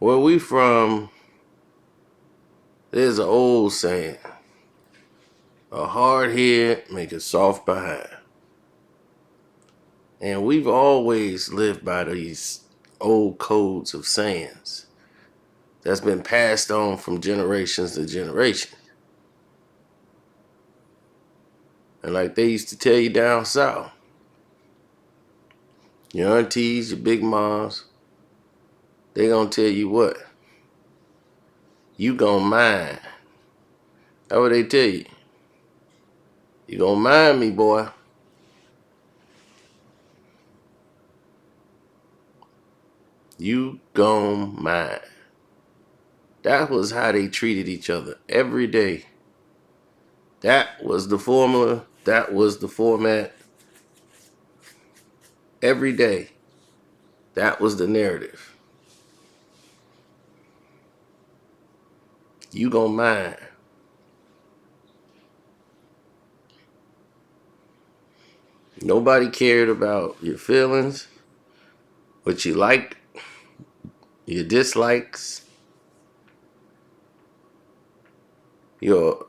Where we from, there's an old saying, a hard head make a soft behind. And we've always lived by these old codes of sayings that's been passed on from generations to generation. And like they used to tell you down south, your aunties, your big moms, they gonna tell you what? You gonna mind. That's what they tell you. You gonna mind me, boy. You gonna mind. That was how they treated each other every day. That was the formula. That was the format. Every day. That was the narrative. You gonna mind. Nobody cared about your feelings, what you like, your dislikes, your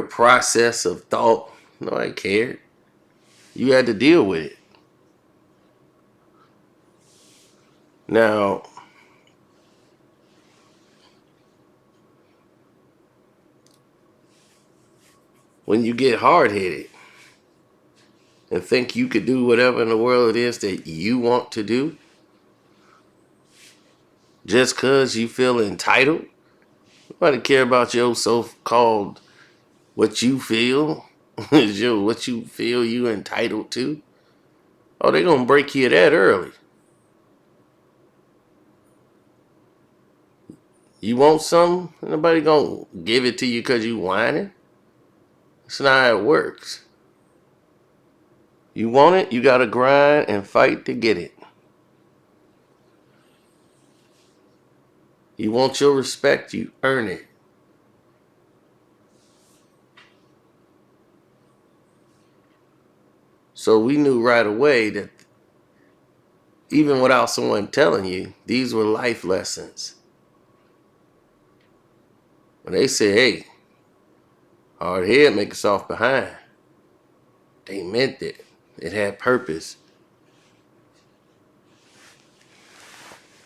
process of thought. Nobody cared. You had to deal with it. Now, when you get hard-headed and think you could do whatever in the world it is that you want to do, just because you feel entitled, nobody care about your so-called what you feel, what you feel you entitled to. Oh, they gonna break you that early. You want something, nobody gonna give it to you because you whining. That's not how it works. You want it, you gotta grind and fight to get it. You want your respect, you earn it. So we knew right away that even without someone telling you, these were life lessons. When they say, hey, hard head make a soft behind, they meant it. It had purpose.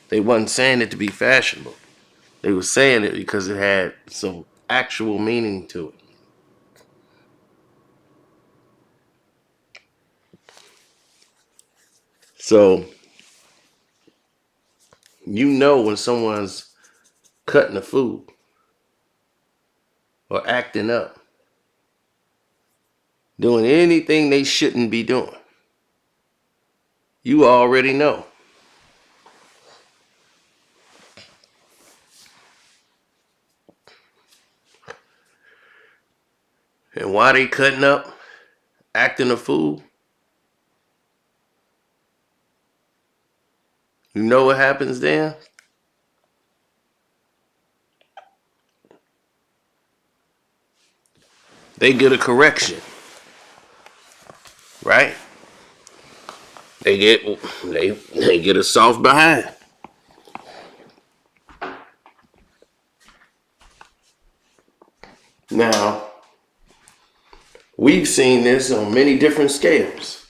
They wasn't saying it to be fashionable. They were saying it because it had some actual meaning to it. So you know when someone's cutting a food or acting up, doing anything they shouldn't be doing. You already know. And why they cutting up, acting a fool, you know what happens then? They get a correction, right? They get a soft behind. Now, we've seen this on many different scales.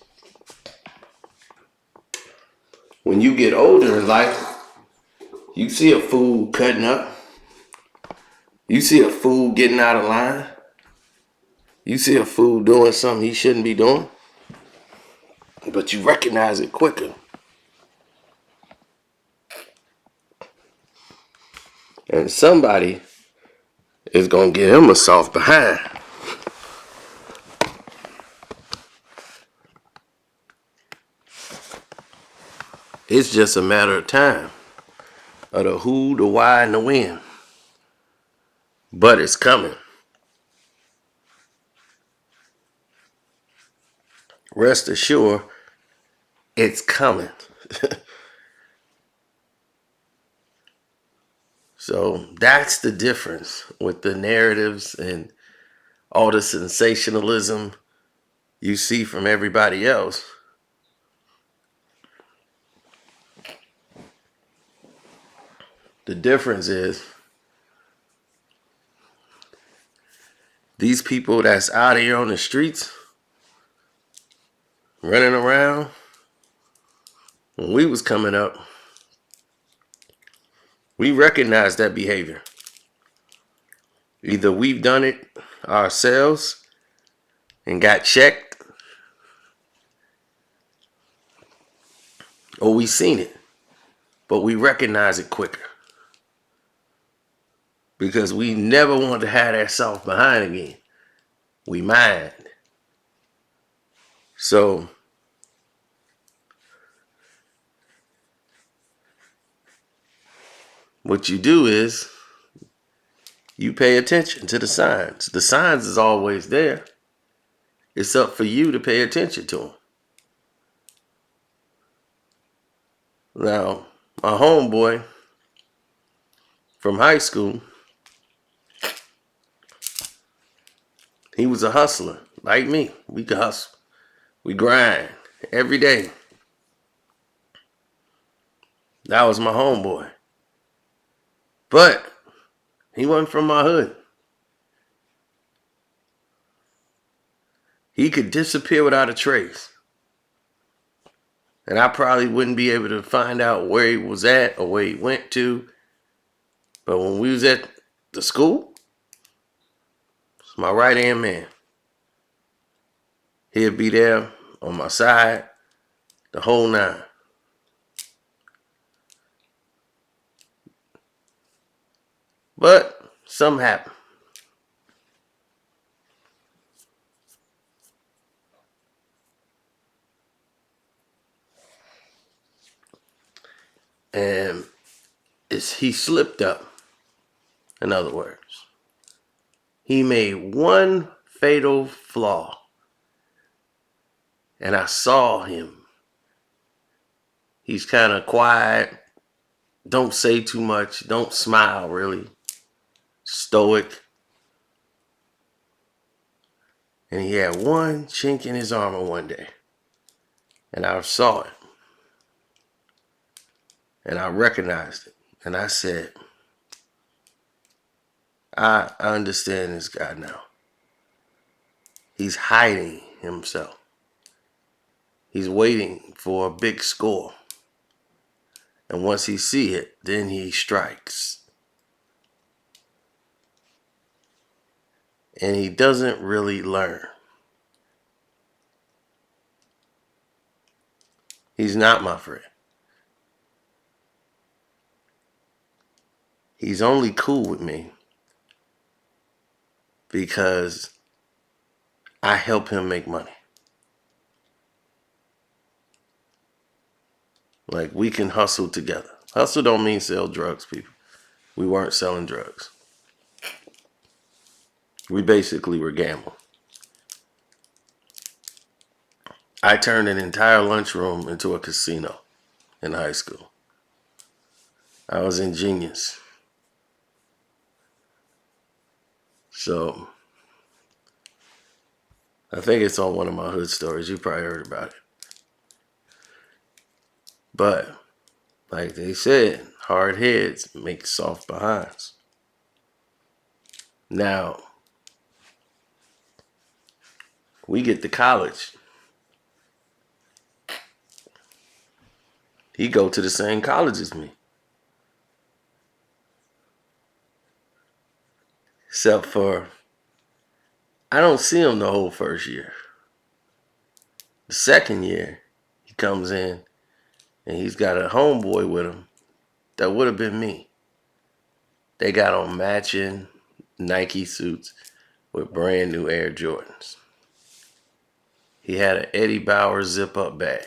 When you get older in life, you see a fool cutting up. You see a fool getting out of line. You see a fool doing something he shouldn't be doing. But you recognize it quicker. And somebody is going to give him a soft behind. It's just a matter of time. Of the who, the why, and the when. But it's coming. Rest assured, it's coming. So that's the difference with the narratives and all the sensationalism you see from everybody else. The difference is these people that's out here on the streets running around, when we was coming up, we recognized that behavior. Either we've done it ourselves and got checked, or we seen it, but we recognize it quicker. Because we never want to have that soft behind again. We mind. So what you do is you pay attention to the signs. The signs is always there. It's up for you to pay attention to them. Now, my homeboy from high school, he was a hustler like me. We could hustle. We grind every day. That was my homeboy. But he wasn't from my hood. He could disappear without a trace. And I probably wouldn't be able to find out where he was at or where he went to. But when we was at the school, it's my right-hand man. He'd be there on my side the whole nine. But something happened. And he slipped up. In other words, he made one fatal flaw. And I saw him. He's kind of quiet. Don't say too much. Don't smile, really. Stoic. And he had one chink in his armor one day. And I saw it. And I recognized it. And I said, I understand this guy now. He's hiding himself. He's waiting for a big score. And once he see it, then he strikes. And he doesn't really learn. He's not my friend. He's only cool with me because I help him make money. Like, we can hustle together. Hustle don't mean sell drugs, people. We weren't selling drugs. We basically were gambling. I turned an entire lunchroom into a casino in high school. I was ingenious. So, I think it's on one of my hood stories. You probably heard about it. But, like they said, hard heads make soft behinds. Now, we get to college. He go to the same college as me. Except for, I don't see him the whole first year. The second year, he comes in and he's got a homeboy with him that would have been me. They got on matching Nike suits with brand new Air Jordans. He had an Eddie Bauer zip-up bag.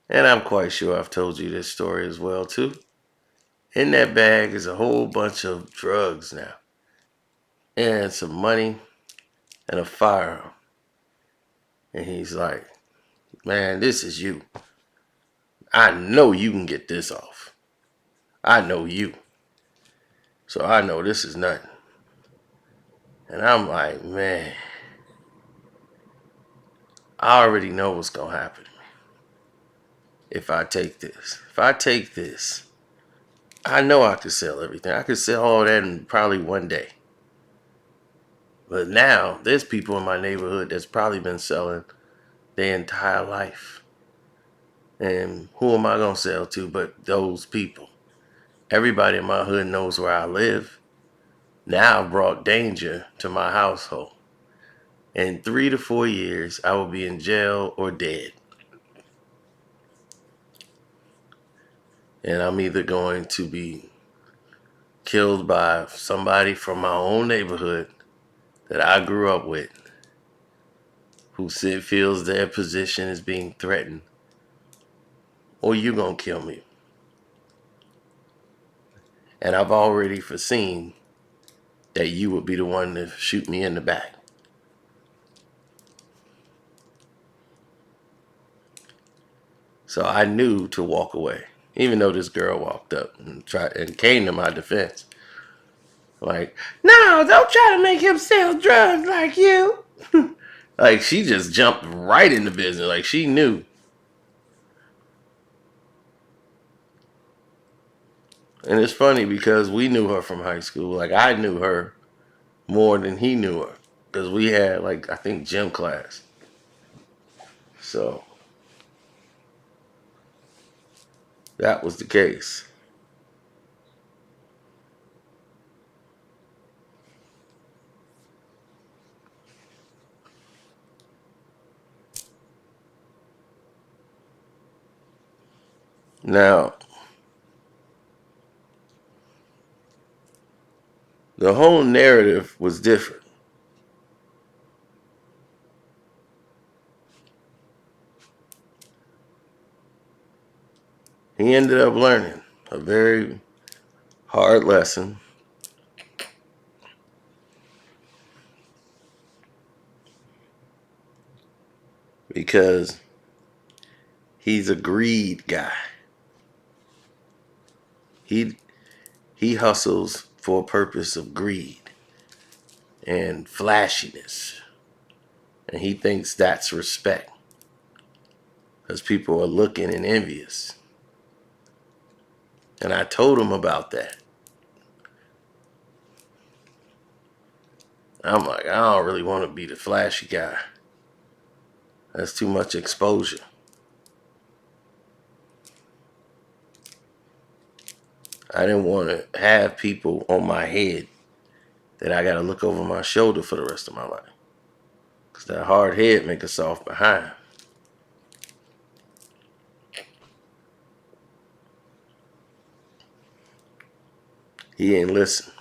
And I'm quite sure I've told you this story as well, too. In that bag is a whole bunch of drugs now. And some money and a firearm. And he's like, man, this is you. I know you can get this off. I know you. So I know this is nothing. And I'm like, man, I already know what's going to happen if I take this. If I take this, I know I could sell everything. I could sell all that in probably one day. But now there's people in my neighborhood that's probably been selling their entire life. And who am I going to sell to but those people? Everybody in my hood knows where I live. Now I've brought danger to my household. In 3 to 4 years, I will be in jail or dead. And I'm either going to be killed by somebody from my own neighborhood that I grew up with who feels their position is being threatened, or you gonna kill me. And I've already foreseen that you would be the one to shoot me in the back. So I knew to walk away, even though this girl walked up and tried and came to my defense. Like, no, don't try to make him sell drugs like you. Like, she just jumped right in the business. Like, she knew. And it's funny because we knew her from high school. Like, I knew her more than he knew her. Because we had, like, I think, gym class. So, that was the case. Now, the whole narrative was different. He ended up learning a very hard lesson. Because he's a greed guy. He hustles for a purpose of greed and flashiness. And he thinks that's respect. Because people are looking and envious. And I told him about that. I'm like, I don't really want to be the flashy guy. That's too much exposure. I didn't want to have people on my head that I got to look over my shoulder for the rest of my life. Because that hard head make a soft behind. He ain't listen.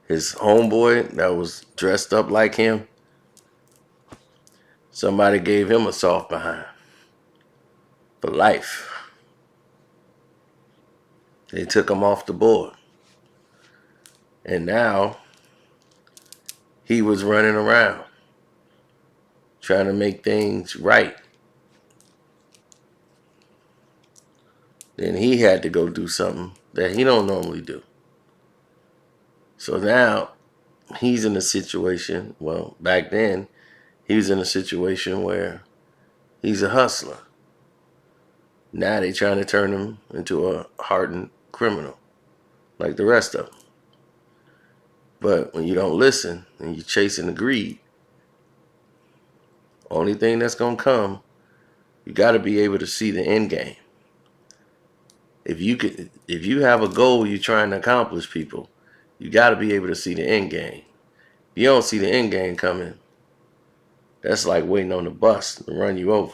His homeboy that was dressed up like him, somebody gave him a soft behind for life. They took him off the board. And now he was running around trying to make things right. Then he had to go do something that he don't normally do. So now he's in a situation, well, back then, he was in a situation where he's a hustler. Now they trying to turn him into a hardened criminal like the rest of them. But when you don't listen and you're chasing the greed, only thing that's going to come, you got to be able to see the end game. If you have a goal you're trying to accomplish, people, you got to be able to see the end game. If you don't see the end game coming, that's like waiting on the bus to run you over.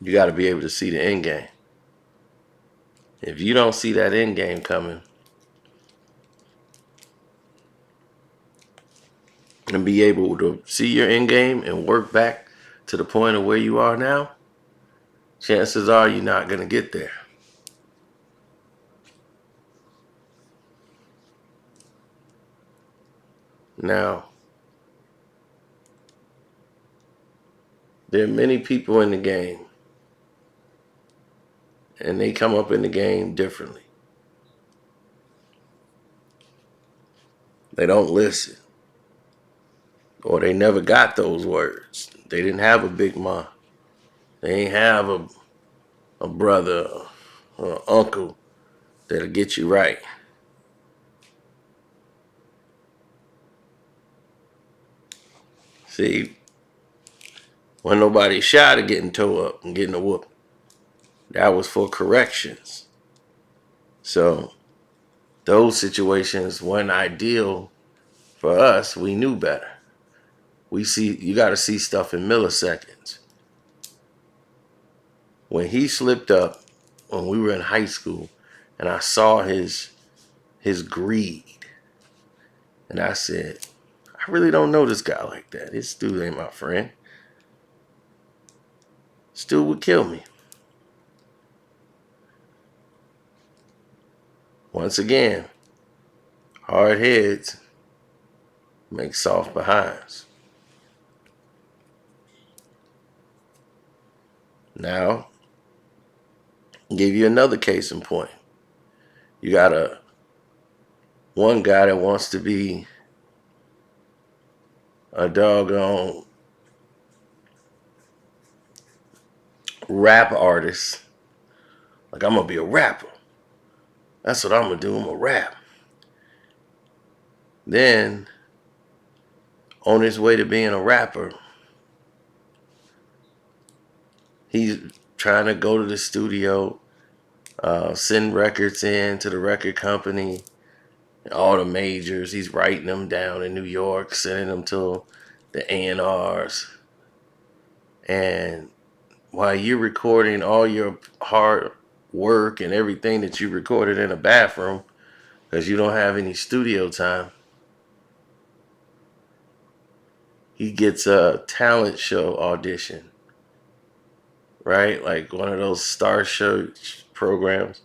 You got to be able to see the end game. If you don't see that end game coming and be able to see your end game and work back to the point of where you are now, chances are you're not going to get there. Now, there are many people in the game, and they come up in the game differently. They don't listen, or they never got those words. They didn't have a big mom. They ain't have a a brother or an uncle that'll get you right. See, when nobody shy to getting toe up and getting a whoop, that was for corrections. So those situations weren't ideal for us. We knew better. You got to see stuff in milliseconds. When he slipped up when we were in high school, and I saw his greed, and I said, I really don't know this guy like that. This dude ain't my friend. This dude would kill me. Once again, hard heads make soft behinds. Now, I'll give you another case in point. You got one guy that wants to be a doggone rap artist. Like, I'm gonna be a rapper. That's what I'm gonna do. I'm gonna rap. Then, on his way to being a rapper, he's trying to go to the studio, send records in to the record company, all the majors. He's writing them down in New York, sending them to the A&Rs. And while you're recording all your hard work and everything that you recorded in a bathroom, because you don't have any studio time, he gets a talent show audition, right? Like one of those star show programs,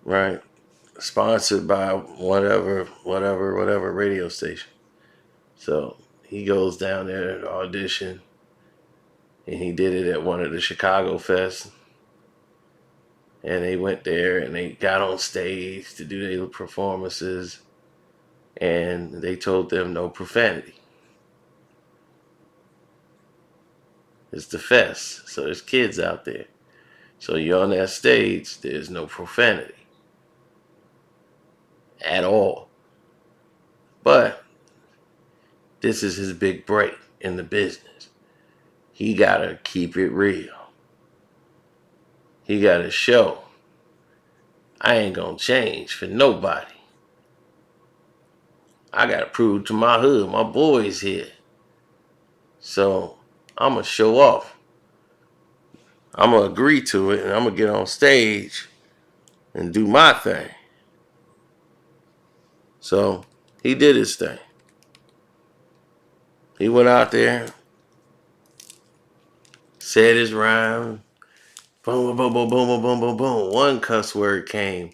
right? Sponsored by whatever radio station. So he goes down there to audition, and he did it at one of the Chicago Fests. And they went there and they got on stage to do their performances, and they told them no profanity. It's the fest, so there's kids out there. So you're on that stage, there's no profanity at all. But this is his big break in the business. He gotta keep it real. He gotta show, I ain't gonna change for nobody. I gotta prove to my hood, my boys here. So I'm gonna show off. I'm gonna agree to it, and I'm gonna get on stage and do my thing. So he did his thing. He went out there, said his rhyme. Boom, boom, boom, boom, boom, boom, boom, boom. One cuss word came.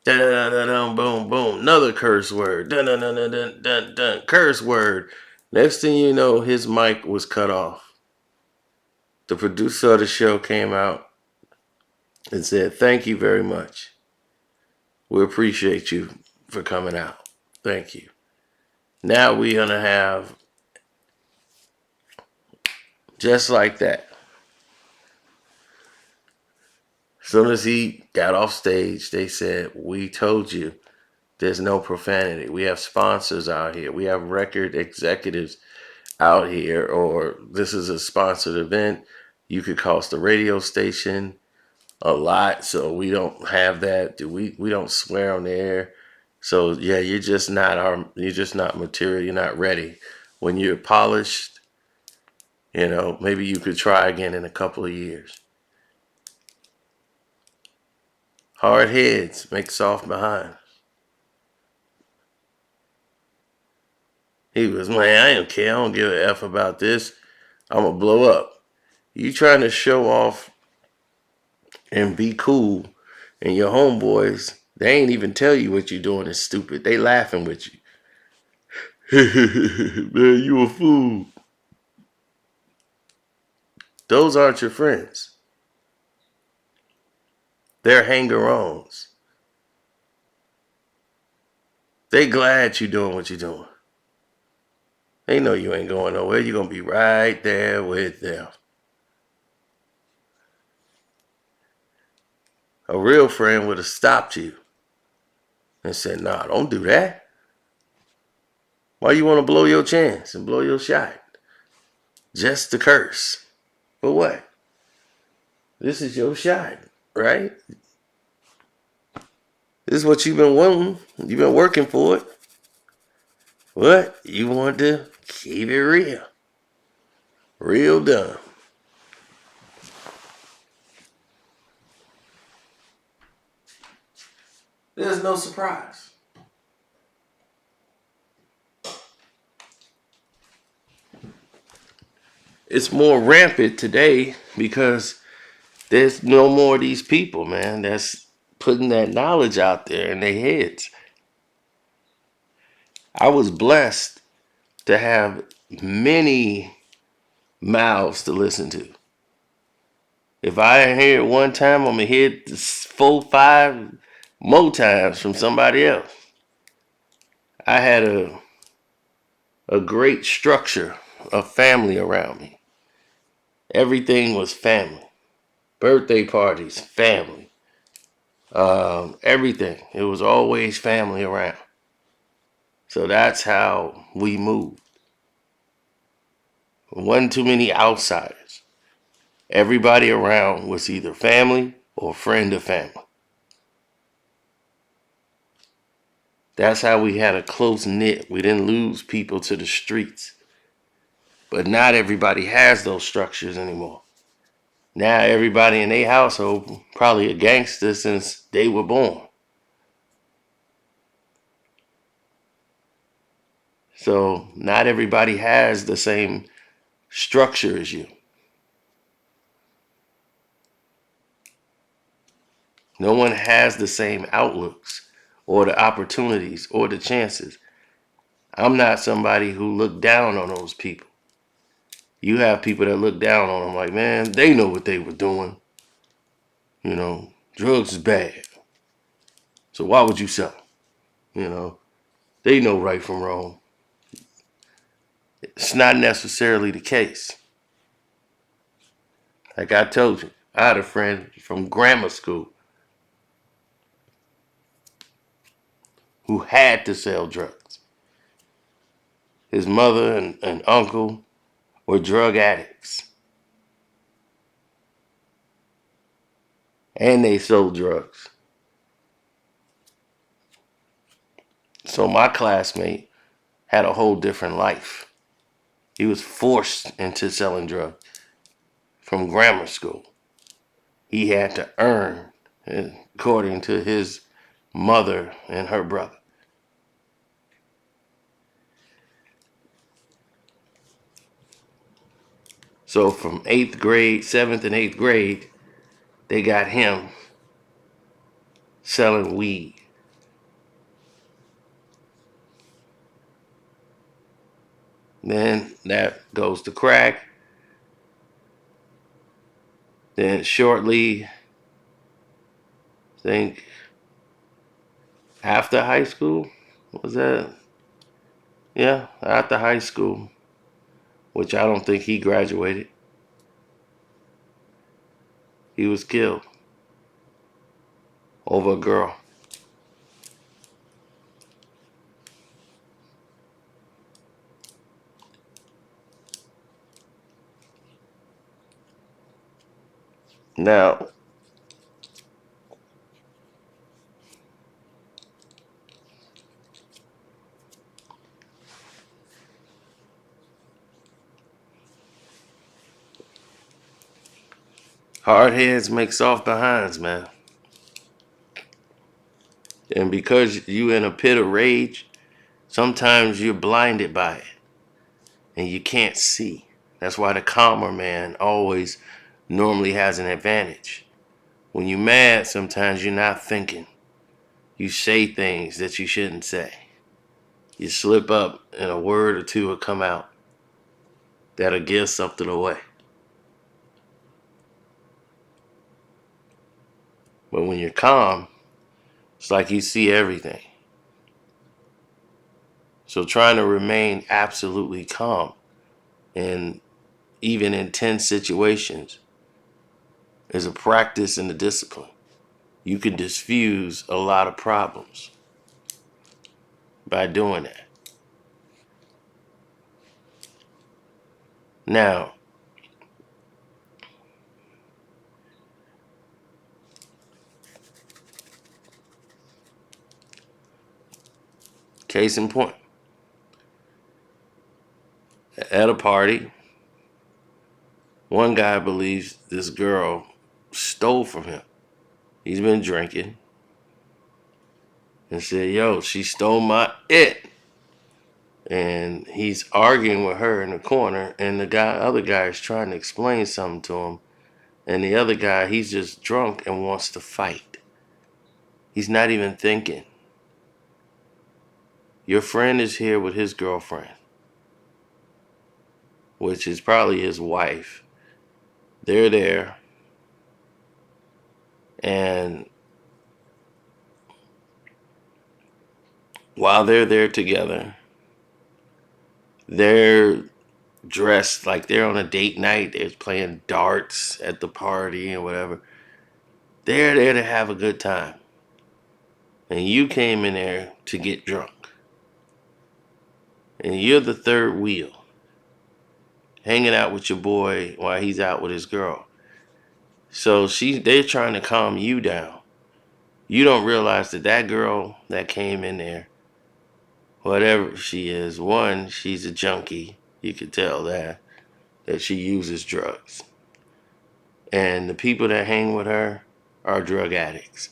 Dun, dun, dun, dun, boom, boom. Another curse word. Dun, dun, dun, dun, dun, dun, dun. Curse word. Next thing you know, his mic was cut off. The producer of the show came out and said, thank you very much. We appreciate you for coming out. Thank you. Now we're going to have, just like that. As soon as he got off stage, they said, we told you there's no profanity. We have sponsors out here. We have record executives out here, or this is a sponsored event. You could cost the radio station a lot, so we don't have that. We don't swear on the air. So yeah, you're just not material. You're not ready. When you're polished, maybe you could try again in a couple of years. Hard heads make soft behinds. He was, man, I don't care. I don't give a F about this. I'm going to blow up. You trying to show off and be cool, and your homeboys, they ain't even tell you what you're doing is stupid. They laughing with you. Man, you a fool. Those aren't your friends. They're hanger-ons. They glad you doing what you're doing. They know you ain't going nowhere. You're going to be right there with them. A real friend would have stopped you and said, nah, don't do that. Why you want to blow your chance and blow your shot? Just to curse. For what? This is your shot, right? This is what you've been wanting. You've been working for it. What? You want to keep it real. Real dumb. There's no surprise. It's more rampant today because there's no more of these people, man, that's putting that knowledge out there in their heads. I was blessed to have many mouths to listen to. If I hear it one time, I'm going to hear it 4, 5 more times from somebody else. I had a great structure of family around me. Everything was family. Birthday parties, family. Everything. It was always family around. So that's how we moved. Wasn't too many outsiders. Everybody around was either family or friend of family. That's how we had a close knit. We didn't lose people to the streets. But not everybody has those structures anymore. Now everybody in their household probably a gangster since they were born. So not everybody has the same structure as you. No one has the same outlooks or the opportunities or the chances. I'm not somebody who looked down on those people. You have people that look down on them like, man, they know what they were doing. You know, drugs is bad. So why would you sell them? You know, they know right from wrong. It's not necessarily the case. Like I told you, I had a friend from grammar school who had to sell drugs. His mother and uncle were drug addicts. And they sold drugs. So my classmate had a whole different life. He was forced into selling drugs from grammar school. He had to earn, according to his mother and her brother. So from 8th grade, 7th and 8th grade, they got him selling weed. Then that goes to crack. Then shortly, I think after high school, was that? Yeah, after high school, which I don't think he graduated. He was killed over a girl. Now, hard heads make soft behinds, man. And because you in a pit of rage, sometimes you're blinded by it and you can't see. That's why the calmer man always normally has an advantage. When you're mad, sometimes you're not thinking. You say things that you shouldn't say. You slip up and a word or two will come out that'll give something away. But when you're calm, it's like you see everything. So trying to remain absolutely calm in even intense situations is a practice and a discipline. You can diffuse a lot of problems by doing that. Now, case in point, at a party, one guy believes this girl stole from him. He's been drinking and said, yo, she stole my it. And he's arguing with her in the corner, and the other guy is trying to explain something to him. And the other guy, he's just drunk and wants to fight. He's not even thinking. Your friend is here with his girlfriend, which is probably his wife. They're there. And while they're there together, they're dressed like they're on a date night. They're playing darts at the party and whatever. They're there to have a good time. And you came in there to get drunk. And you're the third wheel, hanging out with your boy while he's out with his girl. So they're trying to calm you down. You don't realize that that girl that came in there, whatever she is, one, she's a junkie. You could tell that she uses drugs. And the people that hang with her are drug addicts.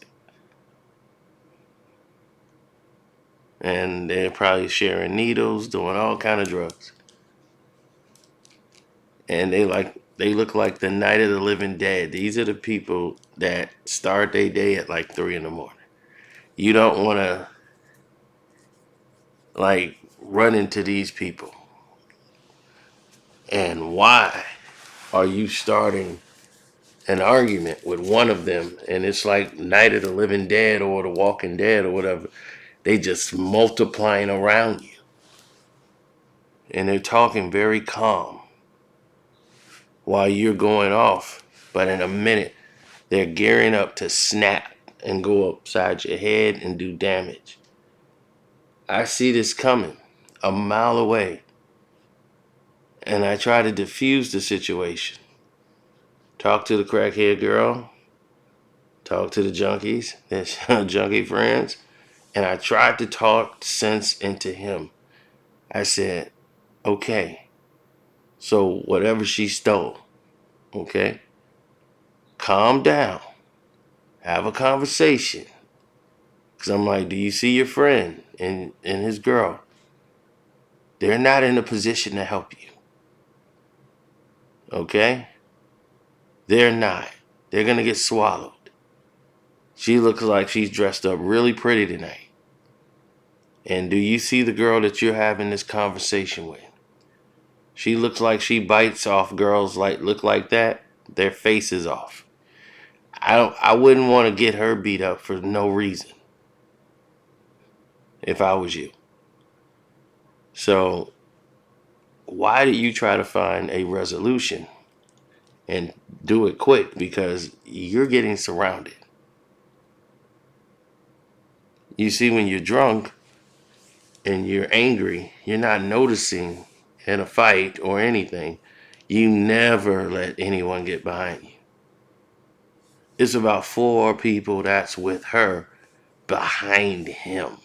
And they're probably sharing needles, doing all kind of drugs. And they look like the night of the living dead. These are the people that start their day at like 3 in the morning. You don't want to like run into these people. And why are you starting an argument with one of them? And it's like Night of the Living Dead or The Walking Dead or whatever. They just multiplying around you. And they're talking very calm while you're going off. But in a minute, they're gearing up to snap and go upside your head and do damage. I see this coming a mile away. And I try to diffuse the situation. Talk to the crackhead girl. Talk to the junkies, his junkie friends. And I tried to talk sense into him. I said, okay, so whatever she stole, okay, calm down. Have a conversation. Because I'm like, do you see your friend and his girl? They're not in a position to help you. Okay? They're not. They're going to get swallowed. She looks like she's dressed up really pretty tonight. And do you see the girl that you're having this conversation with? She looks like she bites off girls like look like that. Their face is off. I wouldn't want to get her beat up for no reason if I was you. So why do you try to find a resolution and do it quick? Because you're getting surrounded. You see, when you're drunk and you're angry, you're not noticing in a fight or anything. You never let anyone get behind you. It's about 4 people that's with her behind him,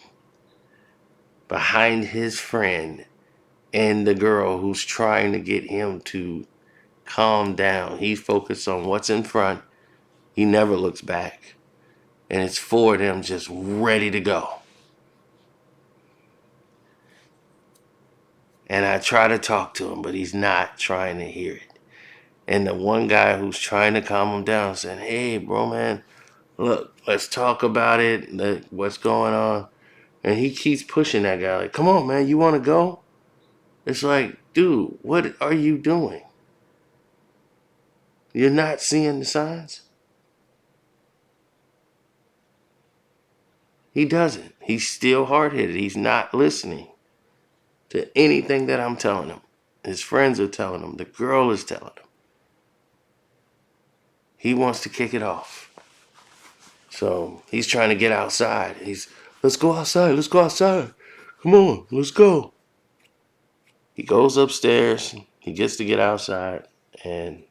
behind his friend and the girl who's trying to get him to calm down. He's focused on what's in front. He never looks back. And it's 4 of them just ready to go. And I try to talk to him, but he's not trying to hear it. And the one guy who's trying to calm him down saying, hey, bro, man, look, let's talk about it. What's going on? And he keeps pushing that guy like, come on, man, you want to go? It's like, dude, what are you doing? You're not seeing the signs? He doesn't. He's still hard-headed. He's not listening to anything that I'm telling him. His friends are telling him. The girl is telling him. He wants to kick it off. So he's trying to get outside. Let's go outside. Let's go outside. Come on, let's go. He goes upstairs. He gets to get outside. And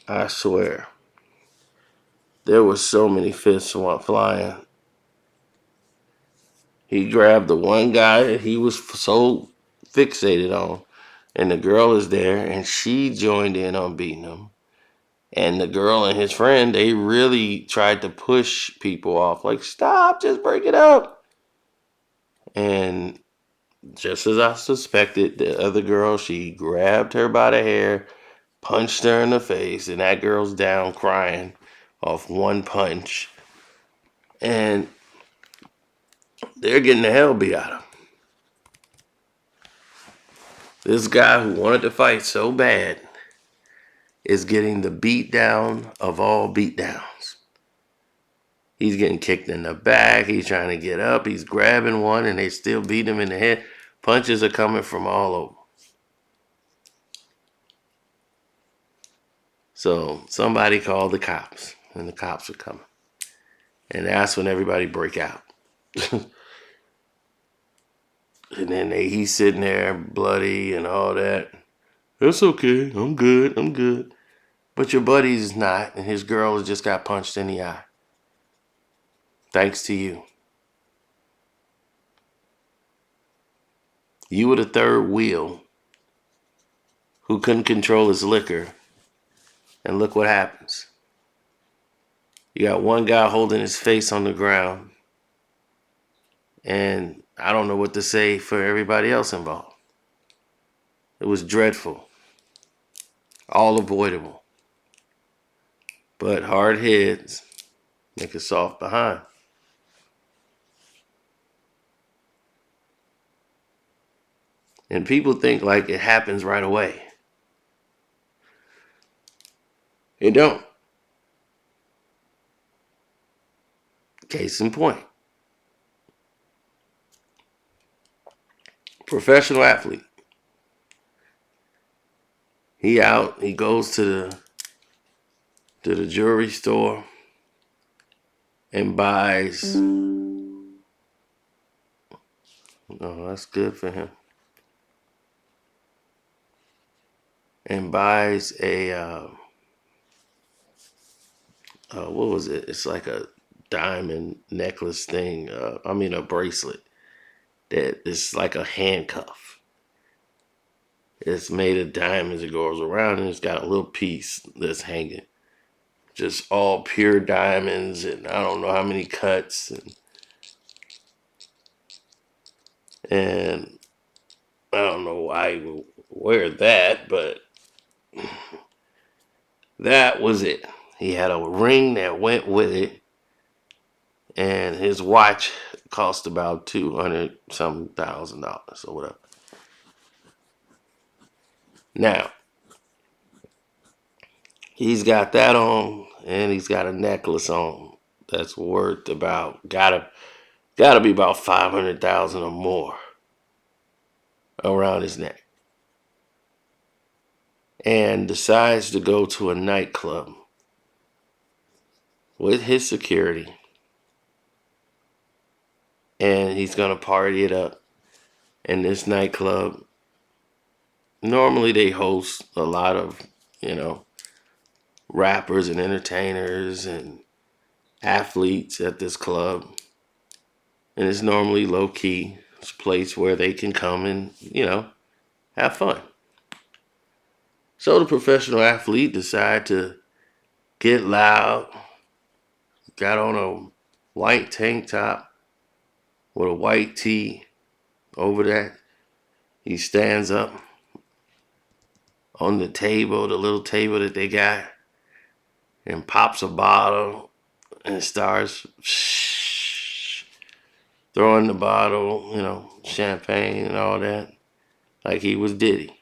I swear, there were so many fists flying. He grabbed the one guy that he was so fixated on. And the girl is there. And she joined in on beating him. And the girl and his friend, they really tried to push people off. Like, stop, just break it up. And just as I suspected, the other girl, she grabbed her by the hair, punched her in the face, and that girl's down crying off one punch. And they're getting the hell beat out of them. This guy who wanted to fight so bad is getting the beat down of all beat downs. He's getting kicked in the back. He's trying to get up. He's grabbing one, and they still beat him in the head. Punches are coming from all over. So somebody called the cops, and the cops are coming. And that's when everybody break out. And then he's sitting there bloody and all that. That's okay. I'm good. I'm good. But your buddy's not, and his girl has just got punched in the eye. Thanks to you. You were the third wheel who couldn't control his liquor. And look what happens. You got one guy holding his face on the ground. And I don't know what to say for everybody else involved. It was dreadful. All avoidable. But hard heads make a soft behind. And people think like it happens right away. It don't. Case in point. Professional athlete. He out. He goes to the jewelry store and buys. Oh, that's good for him. And buys a what was it? It's like a diamond necklace thing. A bracelet that is like a handcuff. It's made of diamonds. It goes around and it's got a little piece that's hanging. Just all pure diamonds, and I don't know how many cuts. And I don't know why he would wear that, but that was it. He had a ring that went with it, and his watch cost about $200,000 or whatever. Now, he's got that on, and he's got a necklace on that's worth about gotta be about 500,000 or more around his neck, and decides to go to a nightclub with his security, and he's gonna party it up. In this nightclub, normally they host a lot of, rappers and entertainers and athletes at this club. And it's normally low key. It's a place where they can come and, have fun. So the professional athlete decided to get loud, got on a white tank top with a white tee over that. He stands up on the table, the little table that they got, and pops a bottle and starts throwing the bottle, champagne and all that, like he was Diddy.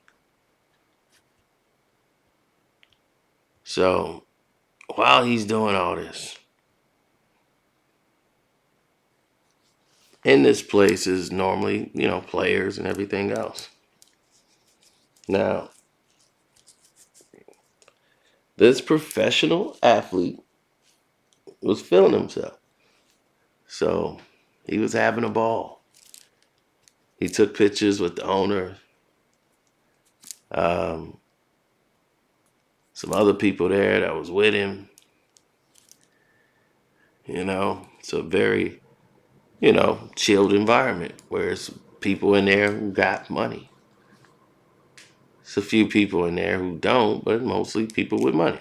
So while he's doing all this, in this place is normally, players and everything else. Now, this professional athlete was feeling himself. So he was having a ball. He took pictures with the owner, um, some other people there that was with him. It's a very, chilled environment where it's people in there who got money. It's a few people in there who don't, but mostly people with money.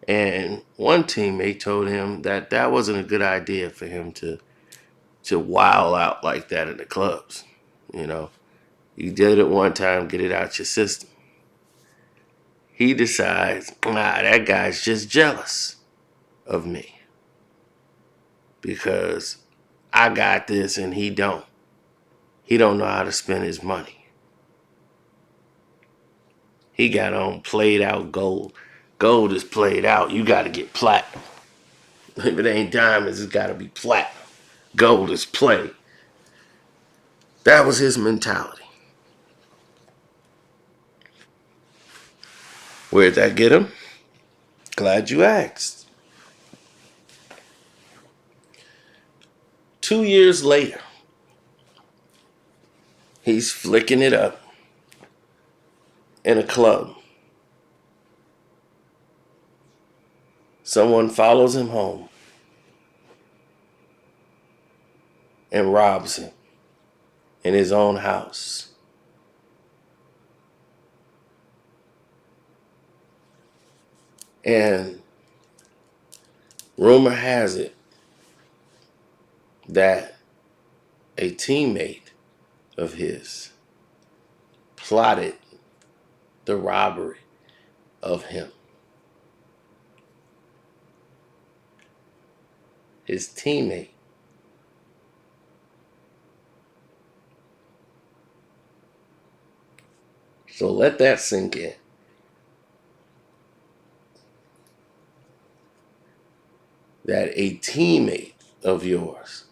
And one teammate told him that that wasn't a good idea for him to wild out like that in the clubs. You did it one time, get it out your system. He decides, that guy's just jealous of me because I got this and he don't. He don't know how to spend his money. He got on played out gold. Gold is played out. You got to get platinum. If it ain't diamonds, it's got to be platinum. Gold is play. That was his mentality. Where'd that get him? Glad you asked. 2 years later, he's flicking it up in a club. Someone follows him home and robs him in his own house. And rumor has it that a teammate of his plotted the robbery of him. His teammate. So let that sink in. That a teammate of yours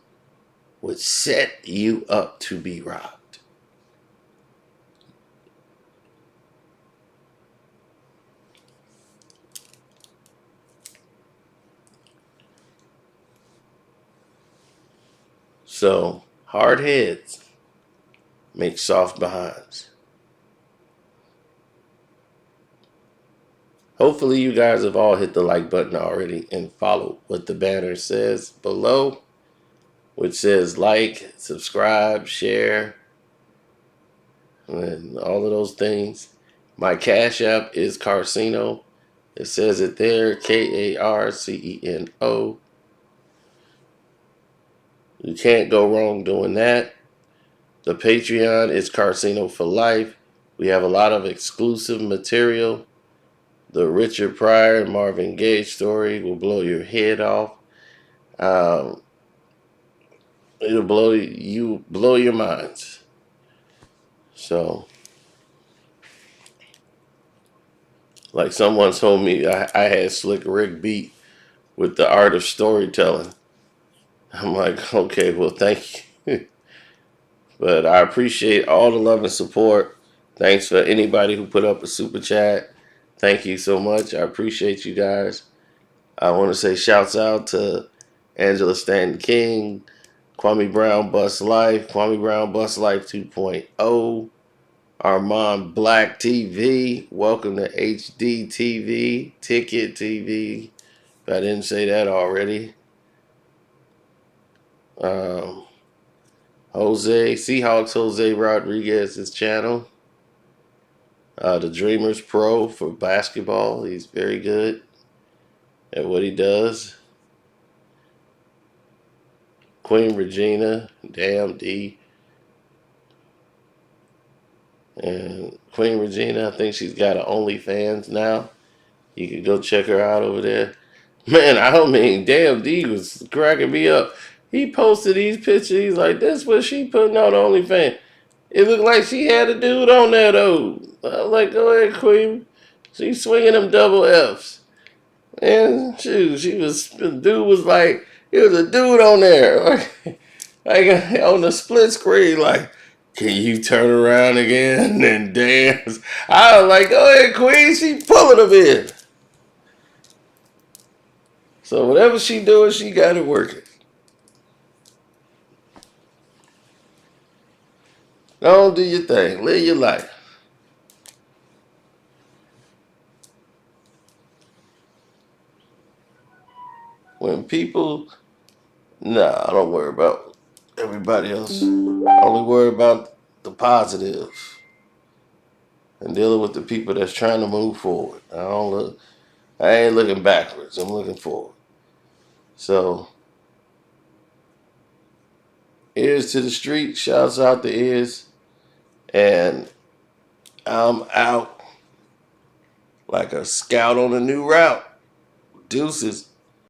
would set you up to be robbed. So, hard heads make soft behinds. Hopefully you guys have all hit the like button already and followed what the banner says below, which says like, subscribe, share, and all of those things. My Cash App is Carceno. It says it there, Karceno. You can't go wrong doing that. The Patreon is Carceno for life. We have a lot of exclusive material. The Richard Pryor and Marvin Gaye story will blow your head off. It'll blow your minds. So, like someone told me, I had Slick Rick beat with the art of storytelling. I'm like, okay, well, thank you. But I appreciate all the love and support. Thanks for anybody who put up a super chat. Thank you so much. I appreciate you guys. I want to say shouts out to Angela Stanton King, Kwame Brown Bus Life, Kwame Brown Bus Life 2.0, Armand Black TV, welcome to HD TV, Ticket TV, if I didn't say that already. Seahawks Jose Rodriguez's channel. The Dreamers Pro for basketball. He's very good at what he does. Queen Regina, Damn D. And Queen Regina, I think she's got an OnlyFans now. You can go check her out over there. Man, Damn D was cracking me up. He posted these pictures. He's like, that's what she putting on OnlyFans. It looked like she had a dude on there, though. I was like, go ahead, Queen. She's swinging them double Fs. And shoot, the dude was like, there was a dude on there. Like on the split screen, like, can you turn around again and dance? I was like, go ahead, Queen. She pulling him in. So whatever she doing, she got it working. Go on, do your thing. Live your life. When people, nah, I don't worry about everybody else. I only worry about the positive and dealing with the people that's trying to move forward. I ain't looking backwards. I'm looking forward. So, ears to the street. Shouts out to ears. And I'm out like a scout on a new route. Deuces.